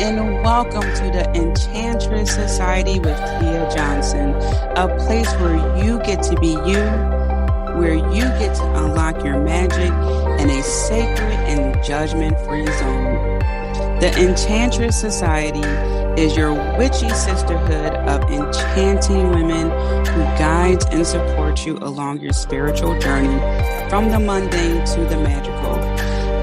and welcome to the Enchantress Society with Tia Johnson, a place where you get to be you, where you get to unlock your magic in a sacred and judgment-free zone. The Enchantress Society is your witchy sisterhood of enchanting women who guides and supports you along your spiritual journey from the mundane to the magical.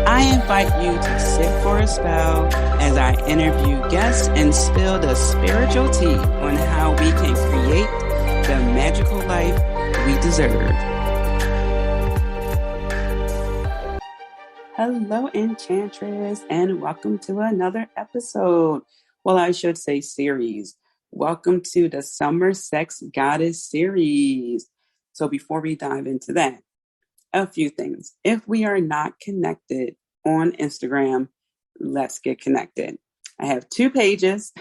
I invite you to sit for a spell as I interview guests and spill the spiritual tea on how we can create the magical life we deserve. Hello, Enchantress, and welcome to another episode. Well, I should say series. Welcome to the Summer Sex Goddess series. So before we dive into that, a few things. If we are not connected on Instagram, let's get connected. I have 2 pages.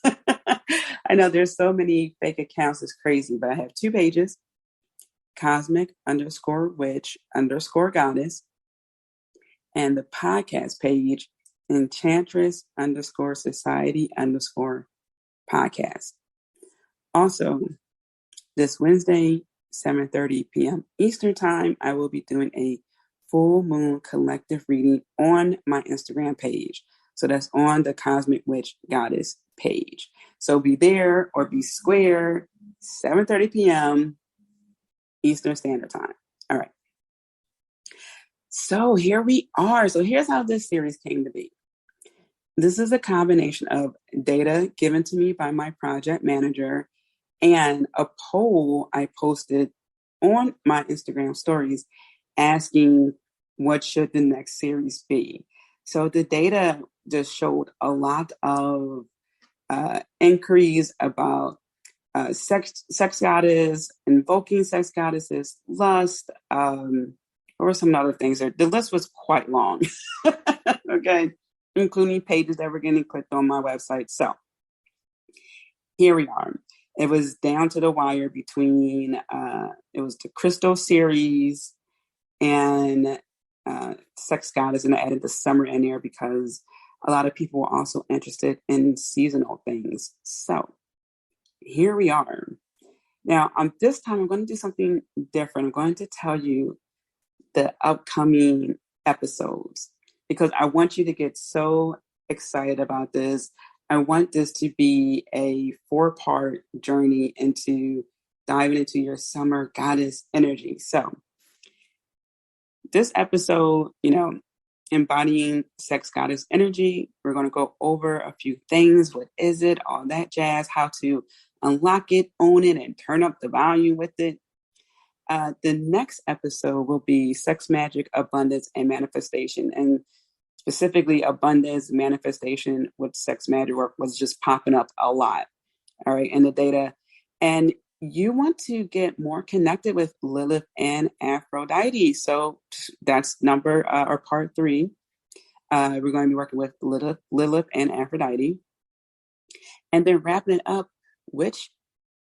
I know there's so many fake accounts, it's crazy, but I have 2 pages. Cosmic_witch_goddess. And the podcast page, Enchantress_society_podcast. Also, this Wednesday, 7:30 p.m. Eastern Time, I will be doing a full moon collective reading on my Instagram page. So that's on the Cosmic Witch Goddess page. So be there or be square, 7:30 p.m. Eastern Standard Time. All right. So here we are. So here's how this series came to be. This is a combination of data given to me by my project manager and a poll I posted on my Instagram stories asking what should the next series be. So the data just showed a lot of inquiries about sex goddess, invoking sex goddesses, lust, or some other things there. The list was quite long, okay, including pages that were getting clicked on my website. So here we are. It was down to the wire between, it was the Crystal series and Sex Goddess, and I added the summer in there because a lot of people were also interested in seasonal things. So here we are. Now, this time I'm going to do something different. I'm going to tell you the upcoming episodes because I want you to get so excited about this. I want this to be a 4-part journey into diving into your summer goddess energy. So this episode, embodying sex goddess energy, we're going to go over a few things. What is it? All that jazz, how to unlock it, own it, and turn up the volume with it. The next episode will be sex magic, abundance, and manifestation. And specifically abundance, manifestation with sex magic work was just popping up a lot. All right. In the data. And you want to get more connected with Lilith and Aphrodite. So that's part 3. We're going to be working with Lilith and Aphrodite. And then wrapping it up, which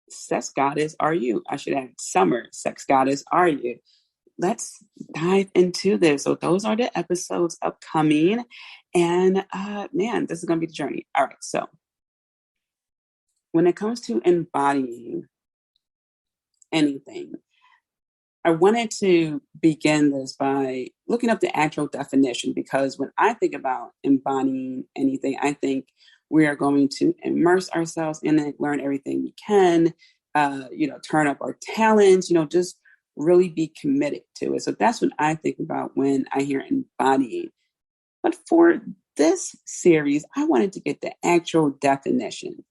sex goddess are you? I should add summer sex goddess are you? Let's dive into this. So those are the episodes upcoming. And man, this is going to be the journey. All right. So when it comes to embodying anything, I wanted to begin this by looking up the actual definition, because when I think about embodying anything, I think we are going to immerse ourselves in it, learn everything we can, turn up our talents, just really be committed to it. So that's what I think about when I hear embodying. But for this series, I wanted to get the actual definition,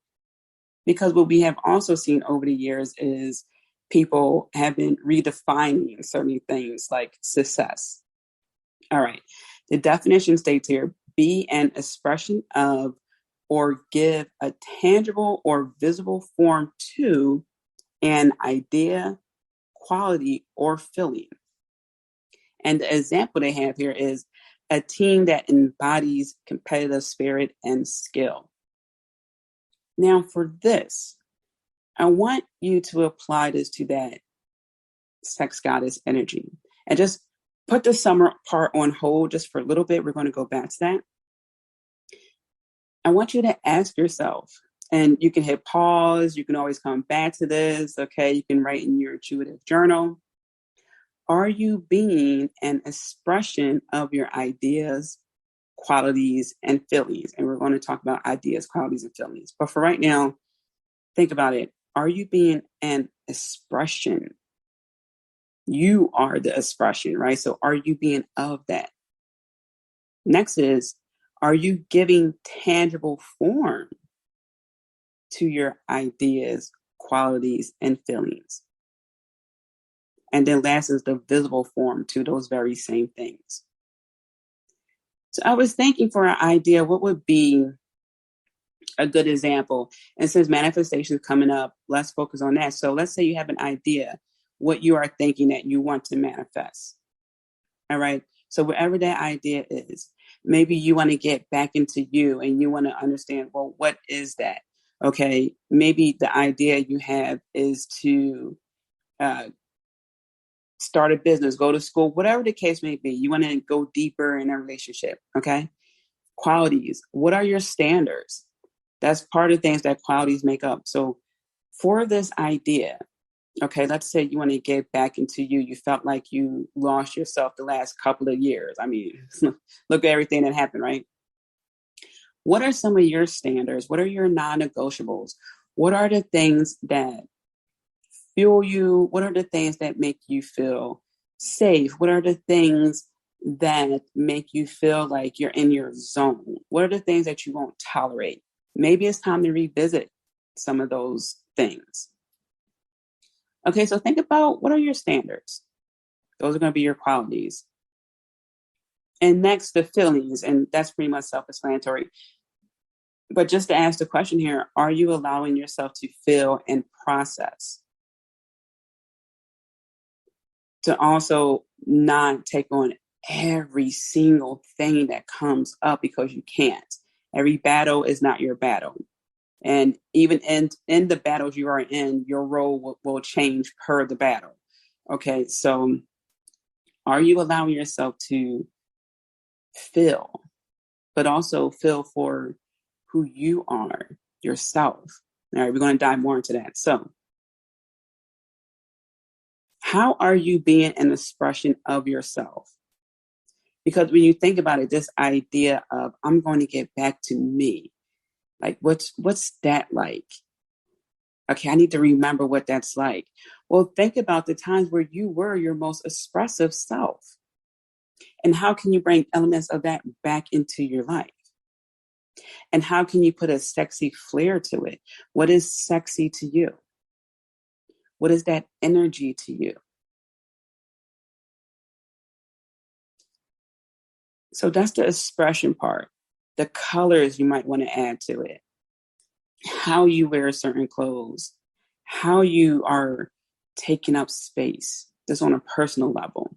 because what we have also seen over the years is people have been redefining certain things like success. All right. The definition states here, be an expression of or give a tangible or visible form to an idea, quality, or feeling. And the example they have here is a team that embodies competitive spirit and skill. Now for this, I want you to apply this to that sex goddess energy and just put the summer part on hold just for a little bit. We're going to go back to that. I want you to ask yourself, and you can hit pause. You can always come back to this. Okay. You can write in your intuitive journal. Are you being an expression of your ideas, qualities, and feelings? And we're going to talk about ideas, qualities, and feelings. But for right now, think about it. Are you being an expression? You are the expression, right? So are you being of that? Next is, are you giving tangible form to your ideas, qualities, and feelings? And then last is the visible form to those very same things. So I was thinking for an idea, what would be a good example? And since manifestation is coming up, let's focus on that. So let's say you have an idea, what you are thinking that you want to manifest. All right. So wherever that idea is, maybe you want to get back into you and you want to understand, well, what is that? Okay. Maybe the idea you have is to start a business, go to school, whatever the case may be. You want to go deeper in a relationship. Okay. Qualities. What are your standards? That's part of things that qualities make up. So for this idea, okay, let's say you want to get back into you. You felt like you lost yourself the last couple of years. I mean, look at everything that happened, right? What are some of your standards? What are your non-negotiables? What are the things that fuel you? What are the things that make you feel safe? What are the things that make you feel like you're in your zone? What are the things that you won't tolerate? Maybe it's time to revisit some of those things. Okay, so think about, what are your standards? Those are going to be your qualities. And next, the feelings, and that's pretty much self-explanatory. But just to ask the question here, are you allowing yourself to feel and process? To also not take on every single thing that comes up because you can't. Every battle is not your battle. And even in the battles you are in, your role will change per the battle. Okay, so are you allowing yourself to feel, but also feel for who you are, yourself? All right, we're going to dive more into that. So, how are you being an expression of yourself? Because when you think about it, this idea of, I'm going to get back to me, like what's that like? Okay, I need to remember what that's like. Well, think about the times where you were your most expressive self. And how can you bring elements of that back into your life? And how can you put a sexy flair to it? What is sexy to you? What is that energy to you? So that's the expression part. The colors you might want to add to it. How you wear certain clothes. How you are taking up space. Just on a personal level.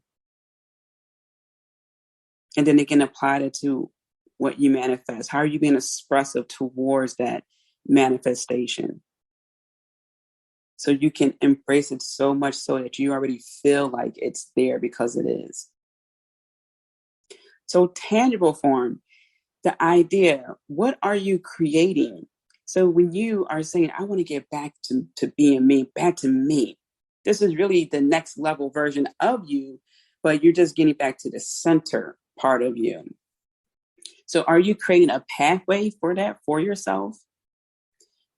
And then again, apply it to what you manifest. How are you being expressive towards that manifestation? So you can embrace it so much so that you already feel like it's there because it is. So tangible form, the idea, what are you creating? So when you are saying, I want to get back to being me, back to me, this is really the next level version of you, but you're just getting back to the center part of you. So are you creating a pathway for that for yourself?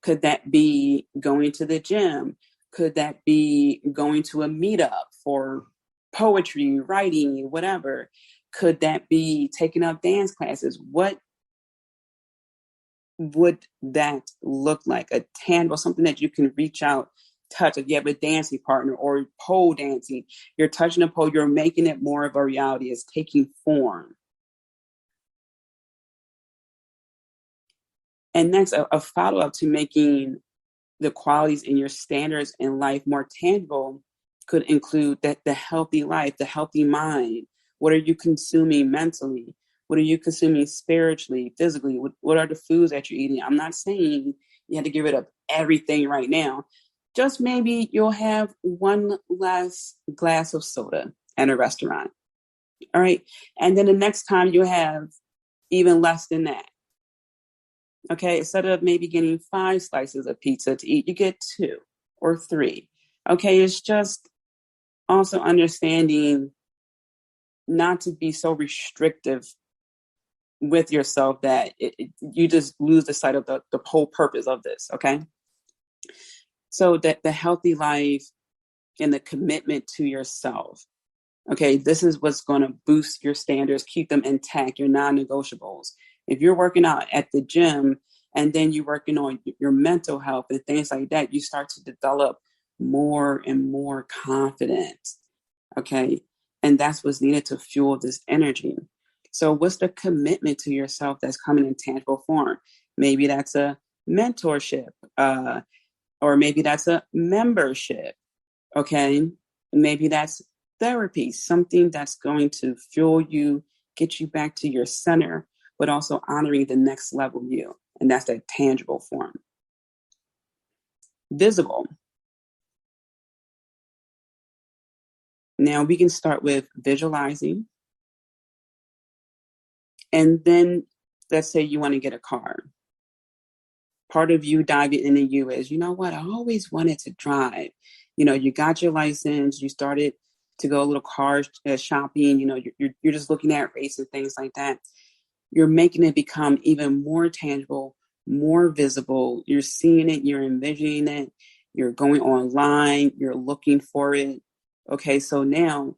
Could that be going to the gym? Could that be going to a meetup for poetry, writing, whatever? Could that be taking up dance classes? What would that look like? A tangible, something that you can reach out, touch. If you have a dancing partner or pole dancing, you're touching a pole, you're making it more of a reality. It's taking form. And next, a follow-up to making the qualities in your standards in life more tangible could include that the healthy life, the healthy mind. What are you consuming mentally? What are you consuming spiritually, physically? What are the foods that you're eating? I'm not saying you have to get rid of everything right now. Just maybe you'll have one less glass of soda at a restaurant. All right. And then the next time you'll have even less than that. Okay, instead of maybe getting 5 slices of pizza to eat, you get 2 or 3. Okay, it's just also understanding not to be so restrictive with yourself that you just lose the sight of the whole purpose of this. Okay, so that the healthy life and the commitment to yourself. Okay, this is what's going to boost your standards, keep them intact, your non-negotiables. If you're working out at the gym and then you're working on your mental health and things like that, you start to develop more and more confidence. Okay, and that's what's needed to fuel this energy. So what's the commitment to yourself that's coming in tangible form? Maybe that's a mentorship, or maybe that's a membership. Okay, maybe that's therapy, something that's going to fuel you, get you back to your center, but also honoring the next level you. And that's that tangible form. Visible. Now we can start with visualizing. And then let's say you want to get a car. Part of you diving into you is, you know what, I always wanted to drive. You know, you got your license, you started to go a little car shopping, you know, you're just looking at race and things like that. You're making it become even more tangible, more visible. You're seeing it, you're envisioning it, you're going online, you're looking for it. Okay, so now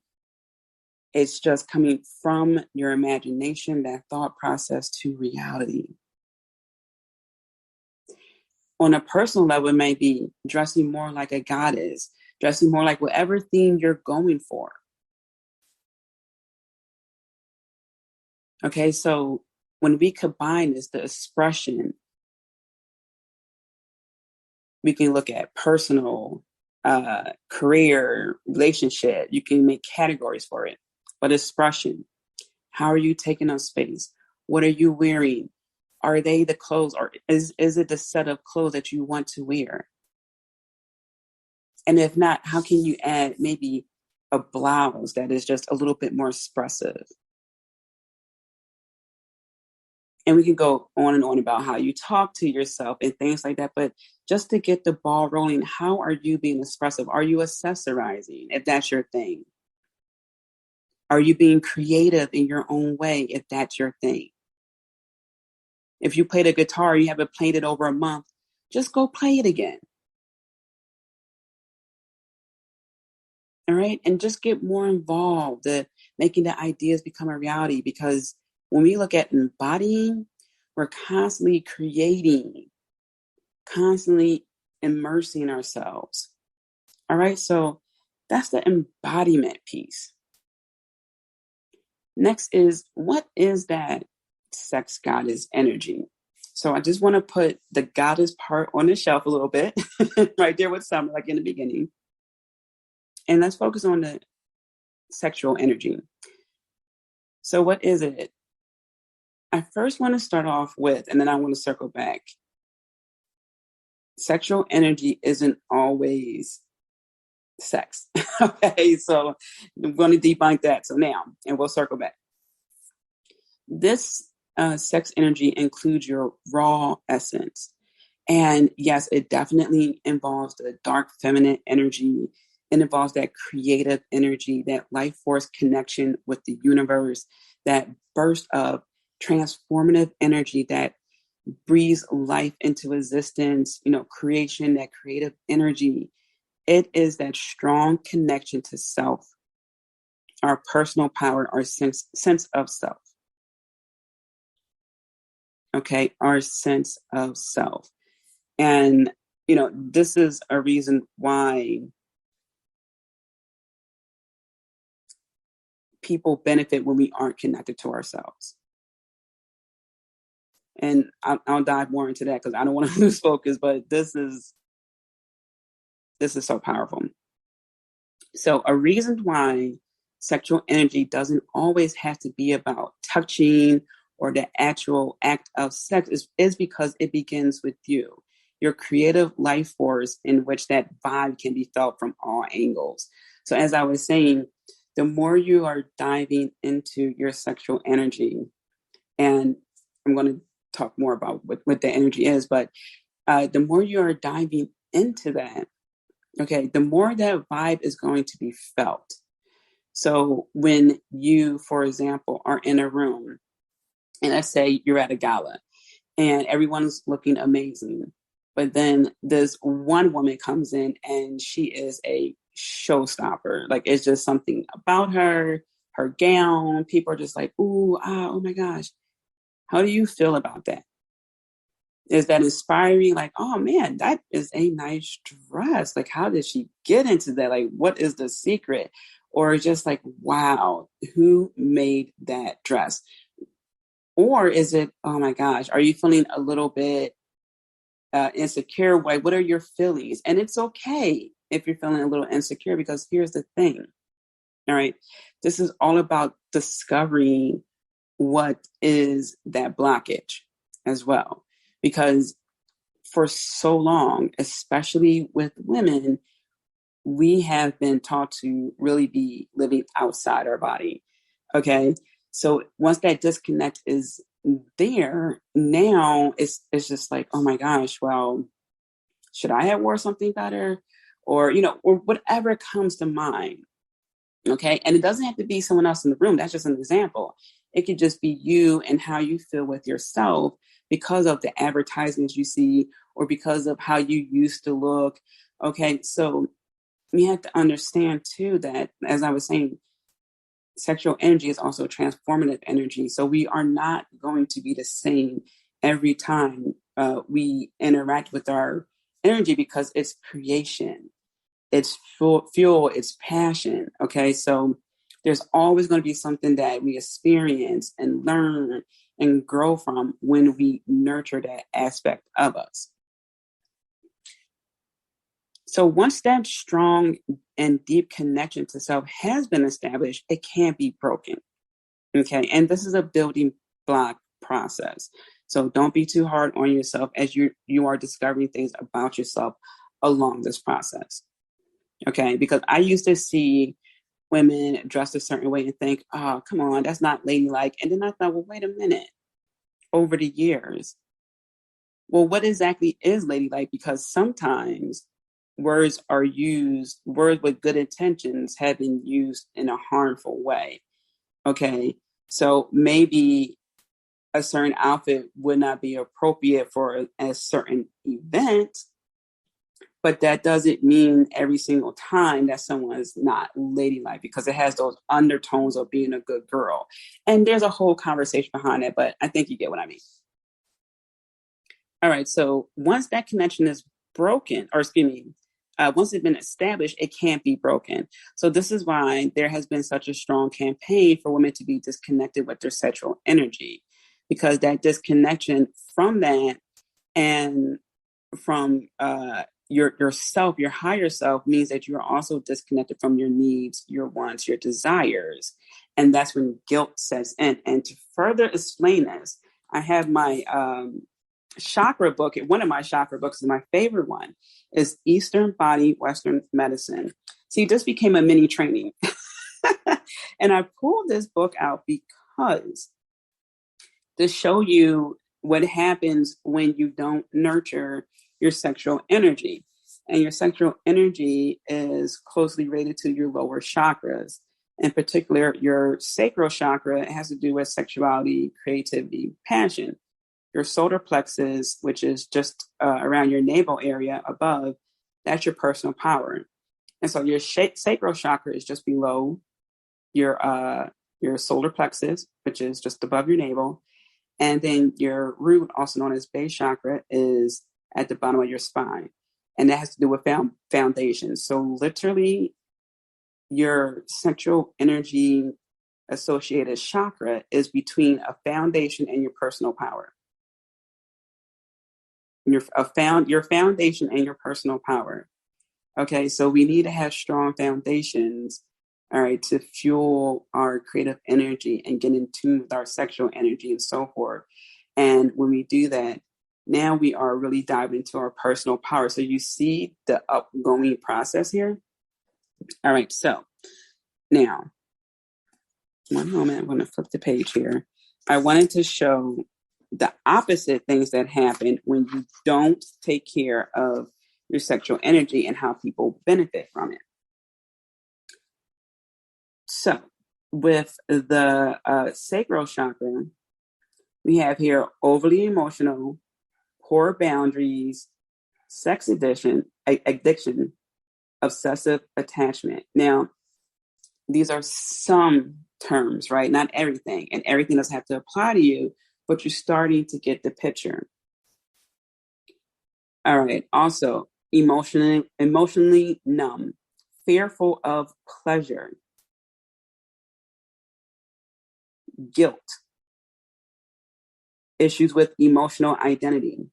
it's just coming from your imagination, that thought process, to reality. On a personal level, it may be dressing more like a goddess, dressing more like whatever theme you're going for. Okay, so when we combine this, the expression, we can look at personal, career, relationship. You can make categories for it. But expression, how are you taking up space? What are you wearing? Are they the clothes, or is it the set of clothes that you want to wear? And if not, how can you add maybe a blouse that is just a little bit more expressive? And we can go on and on about how you talk to yourself and things like that. But just to get the ball rolling, how are you being expressive? Are you accessorizing, if that's your thing? Are you being creative in your own way, if that's your thing? If you played a guitar, you haven't played it over a month, just go play it again. All right. And just get more involved, making the ideas become a reality. Because when we look at embodying, we're constantly creating, constantly immersing ourselves. All right. So that's the embodiment piece. Next is, what is that sex goddess energy? So I just want to put the goddess part on the shelf a little bit, right there with Summer, like in the beginning. And let's focus on the sexual energy. So what is it? I first want to start off with, and then I want to circle back. Sexual energy isn't always sex. Okay, so I'm going to debunk that. So now, and we'll circle back. This sex energy includes your raw essence. And yes, it definitely involves the dark feminine energy. It involves that creative energy, that life force connection with the universe, that burst of transformative energy that breathes life into existence, you know, creation, that creative energy. It is that strong connection to self, our personal power, our sense of self. Okay, our sense of self. And, you know, this is a reason why people benefit when we aren't connected to ourselves. And I'll dive more into that because I don't want to lose focus, but this is so powerful. So a reason why sexual energy doesn't always have to be about touching or the actual act of sex is because it begins with you, your creative life force, in which that vibe can be felt from all angles. So as I was saying, the more you are diving into your sexual energy, and I'm going to talk more about what the energy is, but the more you are diving into that, okay, the more that vibe is going to be felt. So when you, for example, are in a room, and let's say you're at a gala and everyone's looking amazing, but then this one woman comes in and she is a showstopper. Like, it's just something about her, her gown. People are just like, ooh, ah, oh my gosh. How do you feel about that? Is that inspiring? Like, oh man, that is a nice dress. Like, how did she get into that? Like, what is the secret? Or just like, wow, who made that dress? Or is it, oh my gosh, are you feeling a little bit insecure? What are your feelings? And it's okay if you're feeling a little insecure, because here's the thing. All right. This is all about discovering what is that blockage as well. Because for so long, especially with women, we have been taught to really be living outside our body. Okay. So once that disconnect is there, now it's just like, oh my gosh, well, should I have wore something better? Or, or whatever comes to mind. Okay. And it doesn't have to be someone else in the room. That's just an example. It could just be you and how you feel with yourself because of the advertisements you see or because of how you used to look. Okay. So you have to understand too that, as I was saying, sexual energy is also transformative energy. So we are not going to be the same every time we interact with our energy, because it's creation, it's fuel, it's passion. Okay. So there's always going to be something that we experience and learn and grow from when we nurture that aspect of us. So once that strong and deep connection to self has been established, it can't be broken. Okay. And this is a building block process. So don't be too hard on yourself as you are discovering things about yourself along this process. Okay. Because I used to see women dressed a certain way and think, oh, come on, that's not ladylike. And then I thought, well, wait a minute. Over the years, well, what exactly is ladylike? Because sometimes words with good intentions have been used in a harmful way. Okay. So maybe a certain outfit would not be appropriate for a certain event, but that doesn't mean every single time that someone is not ladylike, because it has those undertones of being a good girl. And there's a whole conversation behind it, but I think you get what I mean. All right. So once that connection is broken, or excuse me, once it's been established, it can't be broken. So this is why there has been such a strong campaign for women to be disconnected with their sexual energy, because that disconnection from that and from yourself, your higher self, means that you're also disconnected from your needs, your wants, your desires. And that's when guilt sets in. And to further explain this, I have my chakra book. One of my chakra books is my favorite one, is Eastern Body, Western Medicine. See, this became a mini training. And I pulled this book out because to show you what happens when you don't nurture your sexual energy. And your sexual energy is closely related to your lower chakras. In particular, your sacral chakra. It has to do with sexuality, creativity, passion. Your solar plexus, which is just around your navel area above, that's your personal power. And so your sacral chakra is just below your solar plexus, which is just above your navel. And then your root, also known as base chakra, is at the bottom of your spine. And that has to do with foundation. So literally, your sexual energy associated chakra is between a foundation and your personal power. Your foundation and your personal power. Okay, so we need to have strong foundations, all right, to fuel our creative energy and get in tune with our sexual energy and so forth. And when we do that, now we are really diving into our personal power. So you see the upgoing process here. All right, so now, one moment, I'm going to flip the page here. I wanted to show the opposite things that happen when you don't take care of your sexual energy and how people benefit from it. So with the sacral chakra, we have here overly emotional, poor boundaries, sex addiction, obsessive attachment. Now, these are some terms, right? Not everything, and everything doesn't have to apply to you, but you're starting to get the picture. All right. Also, emotionally numb, fearful of pleasure, guilt, issues with emotional identity.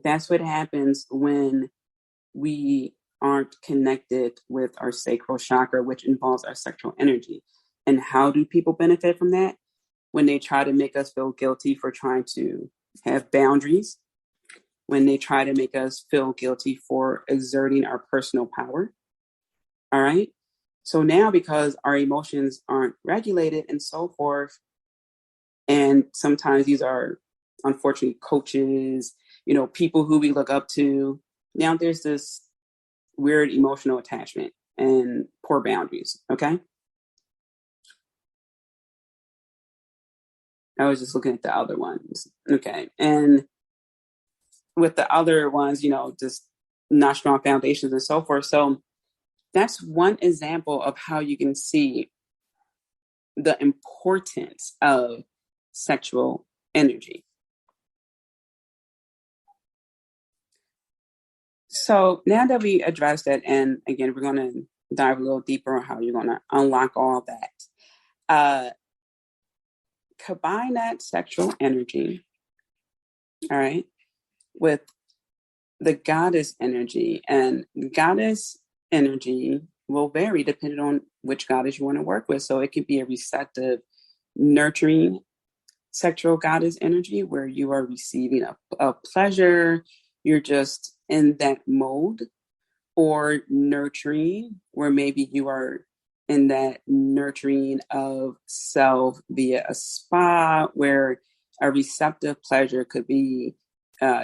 That's what happens when we aren't connected with our sacral chakra, which involves our sexual energy. And how do people benefit from that? When they try to make us feel guilty for trying to have boundaries, when they try to make us feel guilty for exerting our personal power. All right. So now, because our emotions aren't regulated and so forth, and sometimes these are unfortunately coaches, people who we look up to. Now there's this weird emotional attachment and poor boundaries. Okay. I was just looking at the other ones. Okay. And with the other ones, just not strong foundations and so forth. So that's one example of how you can see the importance of sexual energy. So now that we addressed that, and again, we're going to dive a little deeper on how you're going to unlock all that. Combine that sexual energy, all right, with the goddess energy. And goddess energy will vary depending on which goddess you want to work with. So it could be a receptive, nurturing sexual goddess energy where you are receiving a pleasure, you're just in that mode, or nurturing where maybe you are in that nurturing of self via a spa, where a receptive pleasure could be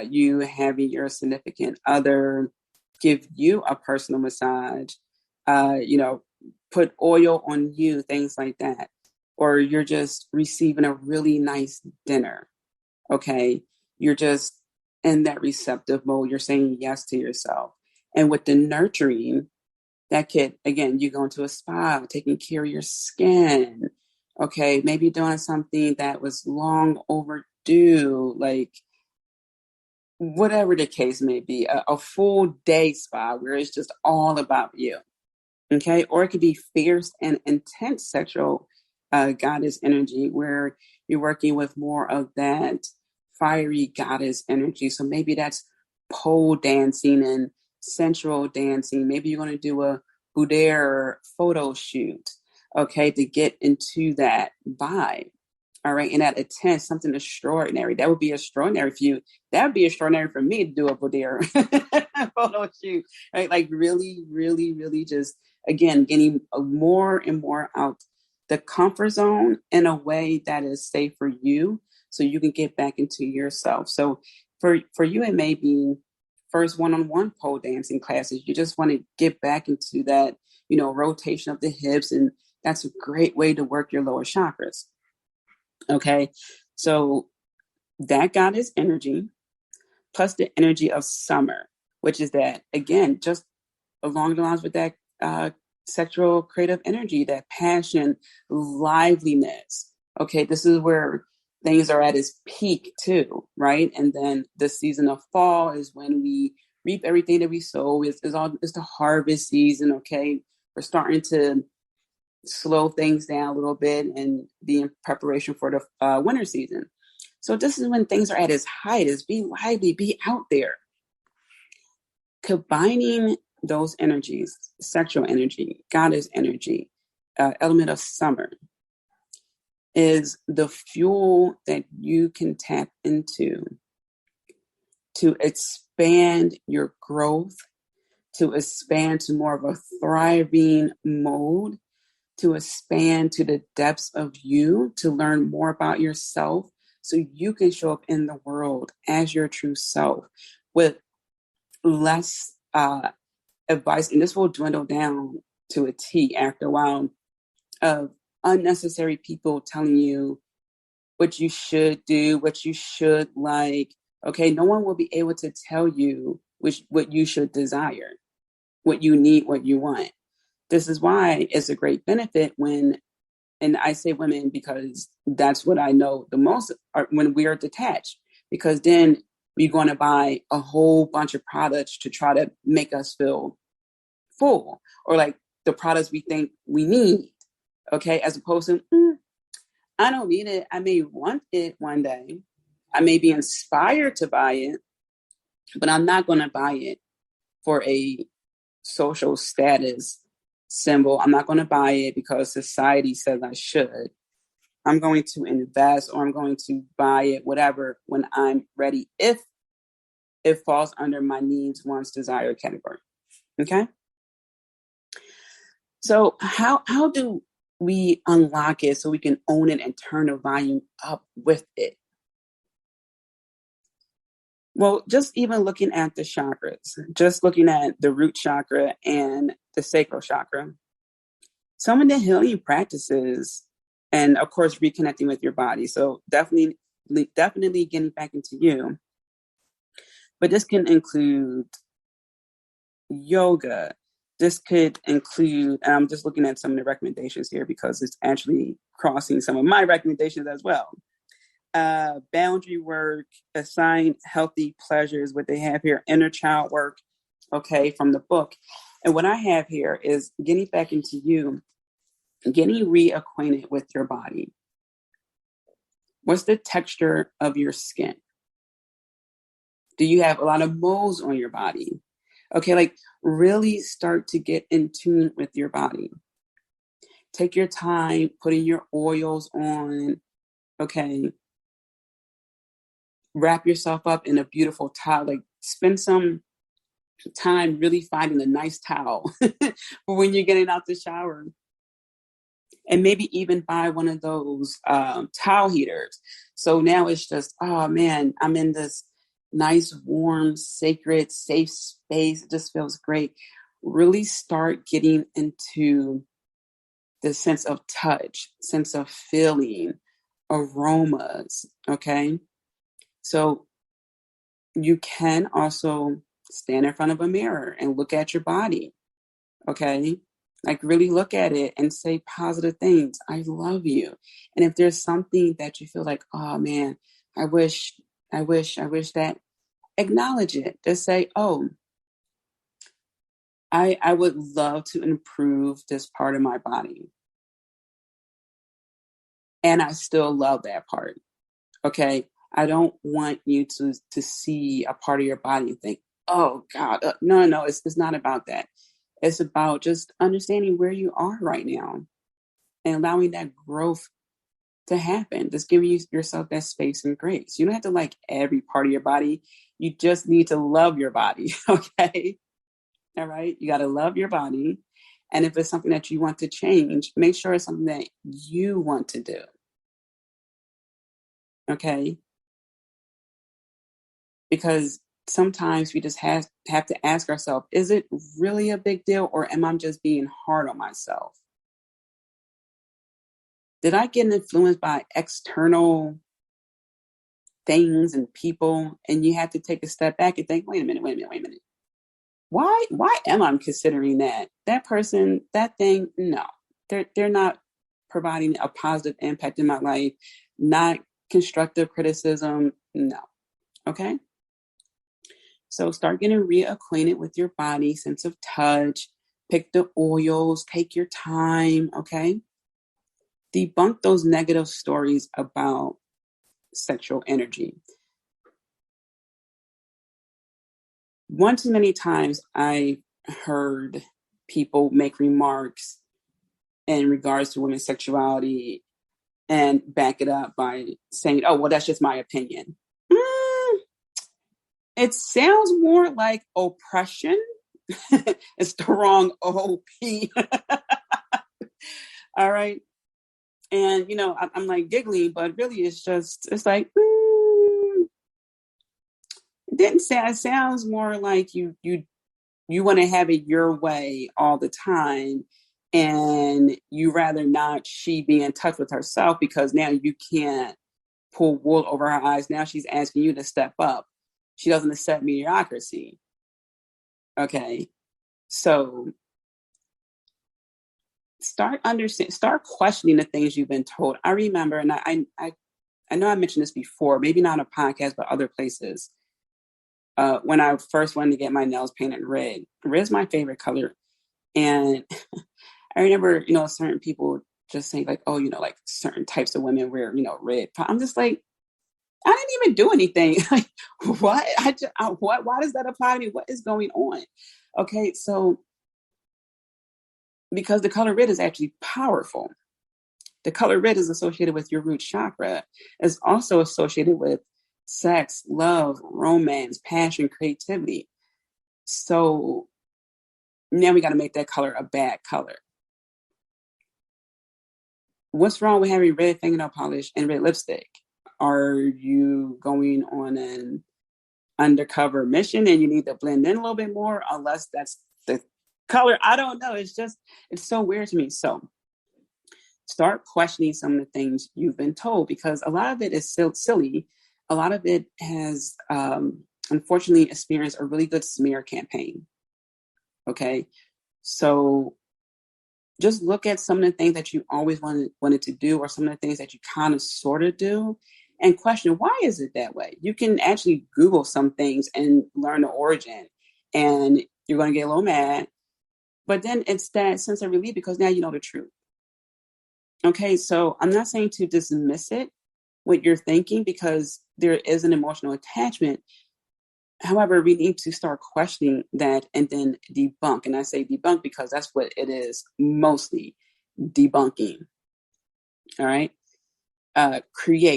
you having your significant other give you a personal massage, put oil on you, things like that. Or you're just receiving a really nice dinner. Okay. You're just in that receptive mode. You're saying yes to yourself. And with the nurturing, that could, again, you go into a spa, taking care of your skin. Okay. Maybe doing something that was long overdue, like whatever the case may be, a full day spa where it's just all about you. Okay. Or it could be fierce and intense sexual goddess energy where you're working with more of that fiery goddess energy. So maybe that's pole dancing and sensual dancing. Maybe you're going to do a boudoir photo shoot, okay, to get into that vibe. All right. And that intense, something extraordinary. That would be extraordinary for you. That would be extraordinary for me to do a boudoir photo shoot. Right. Like really, really, really just, again, getting more and more out the comfort zone in a way that is safe for you so you can get back into yourself. So for you, it may be first one-on-one pole dancing classes. You just want to get back into that, rotation of the hips. And that's a great way to work your lower chakras. Okay. So that goddess energy plus the energy of summer, which is that, again, just along the lines with that sexual creative energy, that passion, liveliness. Okay, this is where things are at its peak too, right? And then the season of fall is when we reap everything that we sow. It's the harvest season. Okay, we're starting to slow things down a little bit and be in preparation for the winter season. So this is when things are at its height. Is be lively, be out there. Combining those energies, sexual energy, goddess energy, element of summer, is the fuel that you can tap into to expand your growth, to expand to more of a thriving mode, to expand to the depths of you, to learn more about yourself so you can show up in the world as your true self with less advice. And this will dwindle down to a T after a while of unnecessary people telling you what you should do, what you should like. Okay, no one will be able to tell you what you should desire, what you need, what you want. This is why it's a great benefit when, and I say women because that's what I know the most, when we are detached, because then we're going to buy a whole bunch of products to try to make us feel full, or like the products we think we need. Okay, as opposed to, I don't need it. I may want it one day. I may be inspired to buy it, but I'm not going to buy it for a social status symbol. I'm not going to buy it because society says I should. I'm going to invest, or I'm going to buy it, whatever, when I'm ready, if it falls under my needs, wants, desire category. Okay. So how do we unlock it so we can own it and turn the volume up with it? Well, just even looking at the chakras, just looking at the root chakra and the sacral chakra, some of the healing practices, and of course, reconnecting with your body. So definitely getting back into you. But this can include yoga. This could include, and I'm just looking at some of the recommendations here because it's actually crossing some of my recommendations as well. Boundary work, assign healthy pleasures, what they have here, inner child work, okay, from the book. And what I have here is getting back into you, getting reacquainted with your body. What's the texture of your skin? Do you have a lot of moles on your body? Okay, like really start to get in tune with your body. Take your time putting your oils on, okay? Wrap yourself up in a beautiful towel. Like spend some time really finding a nice towel for when you're getting out the shower. And maybe even buy one of those towel heaters. So now it's just, oh man, I'm in this nice, warm, sacred, safe space. It just feels great. Really start getting into the sense of touch, sense of feeling, aromas, okay? So you can also stand in front of a mirror and look at your body, okay? Like really look at it and say positive things. I love you. And if there's something that you feel like, oh man, I wish that, acknowledge it. Just say, oh, I would love to improve this part of my body. And I still love that part. Okay. I don't want you to see a part of your body and think, oh God, no, it's not about that. It's about just understanding where you are right now and allowing that growth to happen. Just giving yourself that space and grace. You don't have to like every part of your body. You just need to love your body. Okay. All right. You got to love your body. And if it's something that you want to change, make sure it's something that you want to do. Okay. Because sometimes we just have to ask ourselves, is it really a big deal, or am I just being hard on myself? Did I get influenced by external things and people? And you have to take a step back and think, wait a minute. Why am I considering that person, that thing? No, they're not providing a positive impact in my life, not constructive criticism. No. Okay. So start getting reacquainted with your body, sense of touch, pick the oils, take your time. Okay. Debunk those negative stories about sexual energy. One too many times I heard people make remarks in regards to women's sexuality and back it up by saying, oh, well, that's just my opinion. It sounds more like oppression. It's the wrong OP. All right. And, I'm like giggling, but really it's like, it didn't sound, it sounds more like you want to have it your way all the time. And you rather not she be in touch with herself because now you can't pull wool over her eyes. Now she's asking you to step up. She doesn't accept mediocrity. Okay. So start questioning the things you've been told. I remember, and I know I mentioned this before, maybe not on a podcast, but other places. When I first wanted to get my nails painted red, red's my favorite color. And I remember, certain people just saying like, oh, like certain types of women wear, red. I'm just like, I didn't even do anything. Like, what? What? Why does that apply to me? What is going on? Okay, so because the color red is actually powerful. The color red is associated with your root chakra. It's also associated with sex, love, romance, passion, creativity. So now we got to make that color a bad color. What's wrong with having red fingernail polish and red lipstick? Are you going on an undercover mission and you need to blend in a little bit more? Unless that's the color. I don't know. It's so weird to me. So start questioning some of the things you've been told, because a lot of it is silly. A lot of it has, unfortunately, experienced a really good smear campaign. Okay. So just look at some of the things that you always wanted to do, or some of the things that you kind of sort of do, and question, why is it that way? You can actually Google some things and learn the origin, and you're going to get a little mad, but then it's that sense of relief because now you know the truth. Okay, so I'm not saying to dismiss it, what you're thinking, because there is an emotional attachment. However, we need to start questioning that and then debunk. And I say debunk because that's what it is, mostly debunking. All right.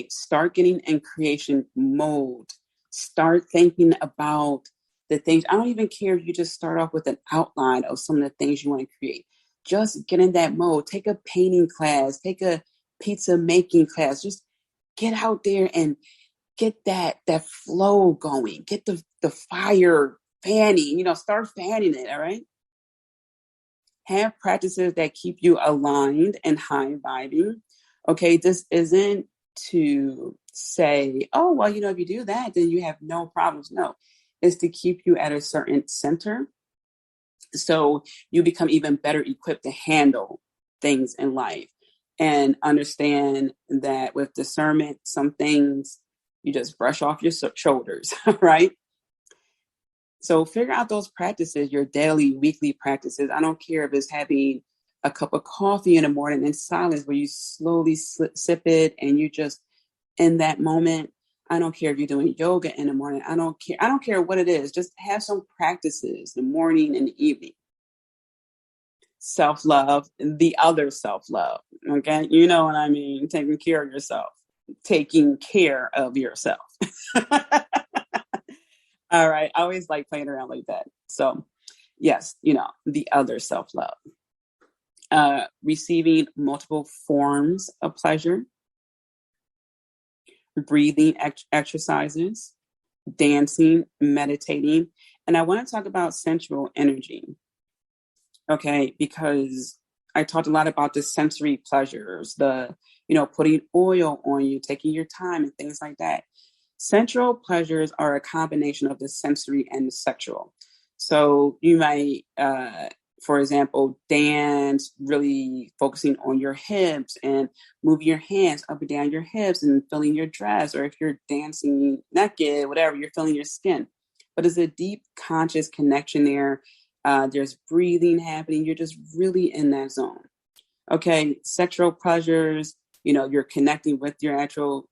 Start getting in creation mode. Start thinking about the things. I don't even care if you just start off with an outline of some of the things you want to create. Just get in that mode. Take a painting class, take a pizza making class. Just get out there and get that flow going. Get the fire fanning, start fanning it. All right. Have practices that keep you aligned and high vibing. Okay. This isn't to say, oh, well, if you do that, then you have no problems. No, it's to keep you at a certain center, so you become even better equipped to handle things in life, and understand that with discernment, some things you just brush off your shoulders, right? So figure out those practices, your daily, weekly practices. I don't care if it's having a cup of coffee in the morning in silence where you slowly sip it and you just in that moment. I don't care if you're doing yoga in the morning. I don't care. I don't care what it is. Just have some practices the morning and the evening. Self-love, the other self-love. Okay. You know what I mean? Taking care of yourself, taking care of yourself. All right. I always like playing around like that. So yes, the other self-love, receiving multiple forms of pleasure, breathing exercises, dancing, meditating. And I want to talk about sensual energy. Okay. Because I talked a lot about the sensory pleasures, putting oil on you, taking your time and things like that. Sensual pleasures are a combination of the sensory and the sexual. So you might, for example, dance, really focusing on your hips and moving your hands up and down your hips and feeling your dress. Or if you're dancing naked, whatever, you're feeling your skin. But there's a deep conscious connection there. There's breathing happening. You're just really in that zone. Okay, sexual pleasures, you're connecting with your actual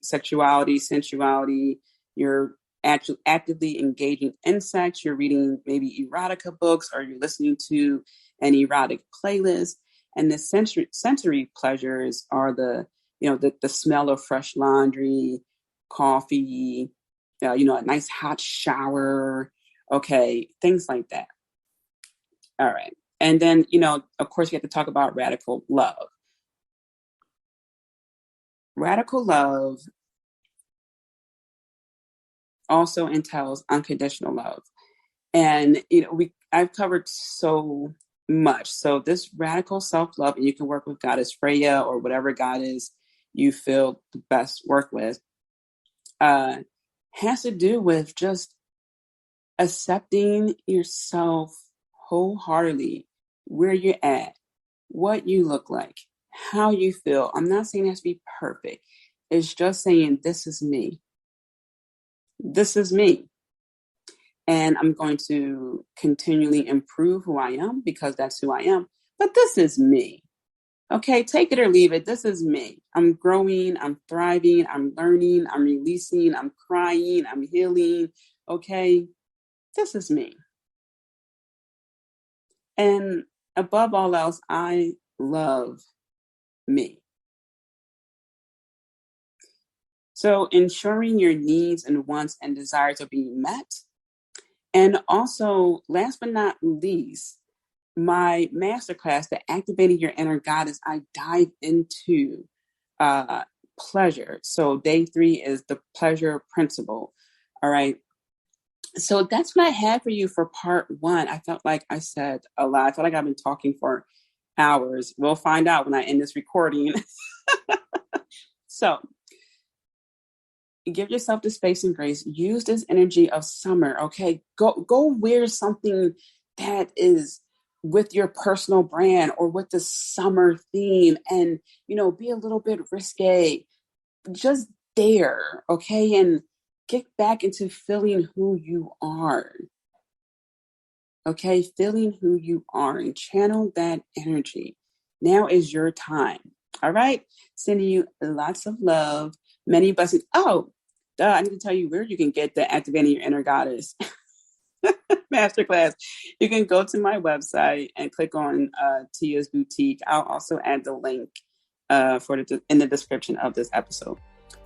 sexuality, sensuality. You're actually actively engaging in sex. You're reading maybe erotica books, or you're listening to an erotic playlist. And the sensory pleasures are the smell of fresh laundry, coffee, a nice hot shower. Okay, things like that. All right. And then, of course, you have to talk about radical love. Radical love also entails unconditional love. And, I've covered so much. So this radical self-love, and you can work with Goddess Freya or whatever goddess you feel the best work with, has to do with just accepting yourself wholeheartedly, where you're at, what you look like, how you feel. I'm not saying it has to be perfect. It's just saying, this is me. This is me. And I'm going to continually improve who I am because that's who I am. But this is me. Okay, take it or leave it. This is me. I'm growing, I'm thriving, I'm learning, I'm releasing, I'm crying, I'm healing. Okay, this is me. And above all else, I love me. So ensuring your needs and wants and desires are being met. And also, last but not least, my masterclass, the Activating Your Inner Goddess, I dive into pleasure. So day 3 is the pleasure principle. All right. So that's what I had for you for part 1. I felt like I said a lot. I felt like I've been talking for hours. We'll find out when I end this recording. So give yourself the space and grace. Use this energy of summer. Okay. Go wear something that is with your personal brand or with the summer theme, and, be a little bit risque. Just dare. Okay. And get back into feeling who you are. Okay. Feeling who you are and channel that energy. Now is your time. All right. Sending you lots of love, many blessings. Oh, I need to tell you where you can get the Activating Your Inner Goddess masterclass. You can go to my website and click on Tia's Boutique. I'll also add the link in the description of this episode.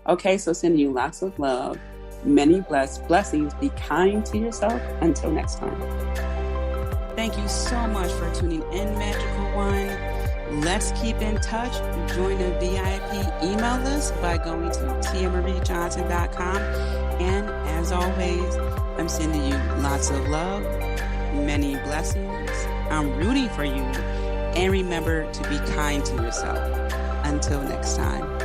Okay, so sending you lots of love, many blessings. Be kind to yourself. Until next time. Thank you so much for tuning in, Magical One. Let's keep in touch. Join the VIP email list by going to tiamariejohnson.com. And as always, I'm sending you lots of love, many blessings. I'm rooting for you. And remember to be kind to yourself. Until next time.